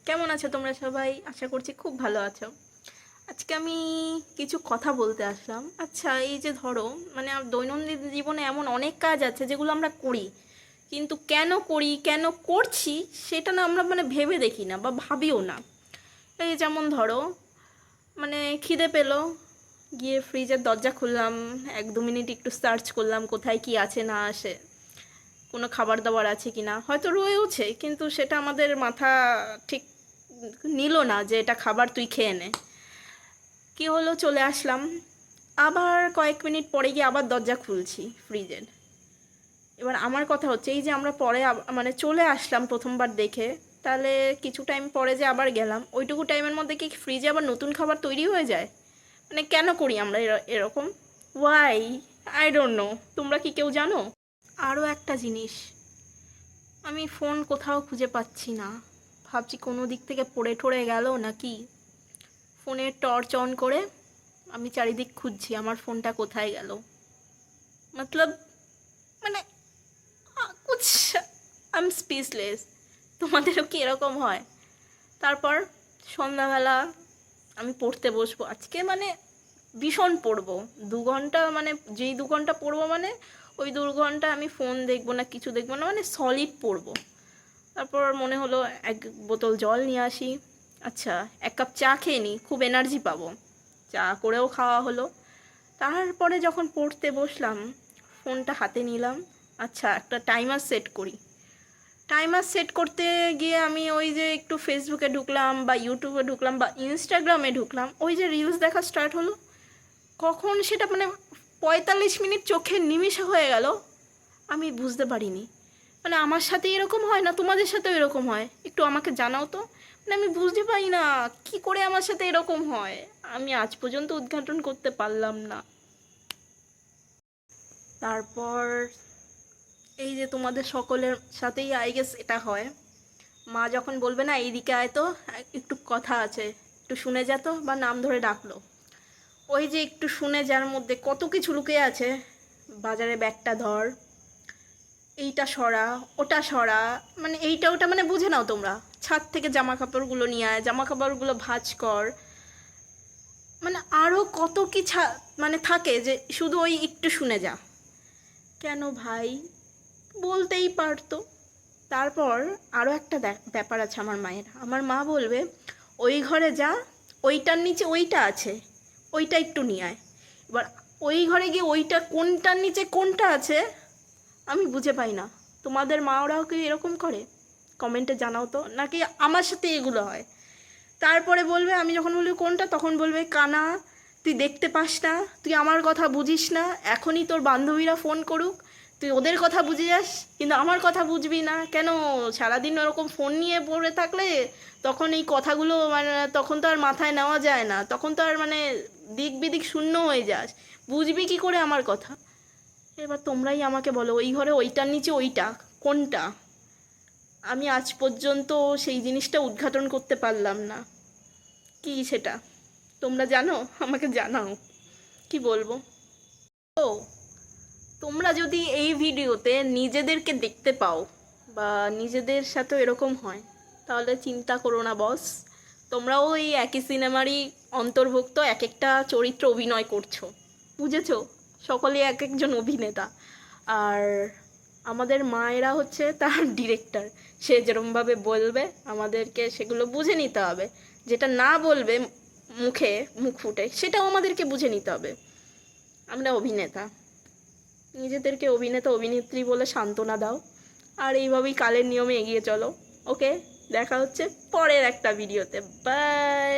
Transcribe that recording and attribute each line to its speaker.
Speaker 1: কেমন আছো তোমরা সবাই? আশা করছি খুব ভালো আছো। আজকে আমি কিছু কথা বলতে আসলাম। আচ্ছা, এই যে ধরো দৈনন্দিন জীবনে এমন অনেক কাজ আছে যেগুলো আমরা করি, কিন্তু কেন করি, কেন করছি সেটা না আমরা ভেবে দেখি না বা ভাবিও না। এই যেমন ধরো, খিদে পেলো, গিয়ে ফ্রিজের দরজা খুললাম, 1-2 মিনিট একটু সার্চ করলাম কোথায় কি আছে না আসে, কোনো খাবার দাবার আছে কি না, হয়তো রয়েওছে কিন্তু সেটা আমাদের মাথা ঠিক নিল না যে এটা খাবার, তুই খেয়ে নে। কী হলো, চলে আসলাম, আবার কয়েক মিনিট পরে গিয়ে আবার দরজা খুলছি ফ্রিজের। এবার আমার কথা হচ্ছে, এই যে আমরা পরে চলে আসলাম প্রথমবার দেখে, তাহলে কিছু টাইম পরে যে আবার গেলাম, ওইটুকু টাইমের মধ্যে কি ফ্রিজে আবার নতুন খাবার তৈরি হয়ে যায়? কেন করি আমরা এরকম? ওয়াই? I don't know. তোমরা কি কেউ জানো? আরও একটা জিনিস, আমি ফোন কোথাও খুঁজে পাচ্ছি না। ভাবছি কোনো দিক থেকে পড়ে টড়ে গেল নাকি। ফোনের টর্চ অন করে আমি চারিদিক খুঁজছি আমার ফোনটা কোথায় গেল। মতলব মানে কুছ, আই এম স্পিচলেস। তোমাদেরও কি এরকম হয়? তারপর সন্ধ্যাবেলা আমি পড়তে বসবো আজকে, ভীষণ পড়বো 2 ঘন্টা, যেই 2 ঘন্টা পড়বো ওই 2 ঘন্টা আমি ফোন দেখবো না, কিছু দেখবো না, সলিড পড়বো। তারপর মনে হলো 1 বোতল জল নিয়ে আসি। আচ্ছা, 1 কাপ চা খেয়ে নিই, খুব এনার্জি পাবো। চা করেও খাওয়া হলো। তারপরে যখন পড়তে বসলাম, ফোনটা হাতে নিলাম। আচ্ছা, একটা টাইমার সেট করি। টাইমার সেট করতে গিয়ে আমি ওই যে একটু ফেসবুকে ঢুকলাম বা ইউটিউবে ঢুকলাম বা ইনস্টাগ্রামে ঢুকলাম, ওই যে রিলস দেখা স্টার্ট হলো। কখন সেটা 45 মিনিট চোখের নিমিষে হয়ে গেল, আমি বুঝতে পারিনি। আমার সাথে এরকম হয় না তোমাদের সাথেও এরকম হয়? একটু আমাকে জানাও তো। আমি বুঝতে পারি না কি করে আমার সাথে এরকম হয়, আমি আজ পর্যন্ত উদ্ঘাটন করতে পারলাম না। তারপর এই যে তোমাদের সকলের সাথেই আই গেস এটা হয়, মা যখন বলবে না এইদিকে আয় তো, একটু কথা আছে, একটু শুনে যা তো, বা নাম ধরে ডাকলো, ওই যে একটু শুনে যার মধ্যে কত কিছু লুকিয়ে আছে। বাজারে ব্যাগটা ধর, এইটা সরা, ওটা সরা, এইটা ওটা বুঝে নাও তোমরা। ছাদ থেকে জামা কাপড়গুলো নিয়ে আয়, জামা কাপড়গুলো ভাঁজ কর, আরও কত কি থাকে যে শুধু ওই একটু শুনে যা। কেন ভাই, বলতেই পারতো। তারপর আরও একটা ব্যাপার আছে আমার মায়ের। আমার মা বলবে, ওই ঘরে যা, ওইটার নিচে ওইটা আছে, ওইটা একটু নিয়ে আয়। এবার ওই ঘরে গিয়ে ওইটা কোনটার নিচে কোনটা আছে আমি বুঝে পাই না। তোমাদের মা ওরাও কি এরকম করে? কমেন্টে জানাও তো, নাকি আমার সাথে এগুলো হয়? তারপরে বলবে, আমি যখন বলবি কোনটা, তখন বলবে, কানা তুই দেখতে পাস না, তুই আমার কথা বুঝিস না, এখনই তোর বান্ধবীরা ফোন করুক, তুই ওদের কথা বুঝে যাস কিন্তু আমার কথা বুঝবি না কেন? সারাদিন ওরকম ফোন নিয়ে পড়ে থাকলে তখন এই কথাগুলো তখন তো আর মাথায় নেওয়া যায় না, তখন তো আর দিক বিদিক শূন্য হয়ে যাস, বুঝবি কি করে আমার কথা? এবার তোমরাই আমাকে বলো, ওই ঘরে ওইটার নিচে ওইটা কোনটা? আমি আজ পর্যন্ত সেই জিনিসটা উদ্ঘাটন করতে পারলাম না। কি সেটা তোমরা জানো? আমাকে জানাও, কি বলবো। ও, তোমরা যদি এই ভিডিওতে নিজেদেরকে দেখতে পাও বা নিজেদের সাথেও এরকম হয়, তাহলে চিন্তা করো না বস, তোমরাও এই একই সিনেমারই অন্তর্ভুক্ত, এক একটা চরিত্র অভিনয় করছো, বুঝেছো? সকলে এক একজন অভিনেতা। আর আমাদের মায়েরা হচ্ছে তার ডিরেক্টর, সে যেরকমভাবে বলবে আমাদেরকে সেগুলো বুঝে নিতে হবে। যেটা না বলবে মুখে, মুখ ফুটে, সেটাও আমাদেরকে বুঝে নিতে হবে। আমরা অভিনেতা, নিজেদেরকে অভিনেতা অভিনেত্রী বলে সান্ত্বনা দাও, আর এইভাবেই কালের নিয়মে এগিয়ে চলো। ওকে, দেখা হচ্ছে পরের একটা ভিডিওতে। বাই।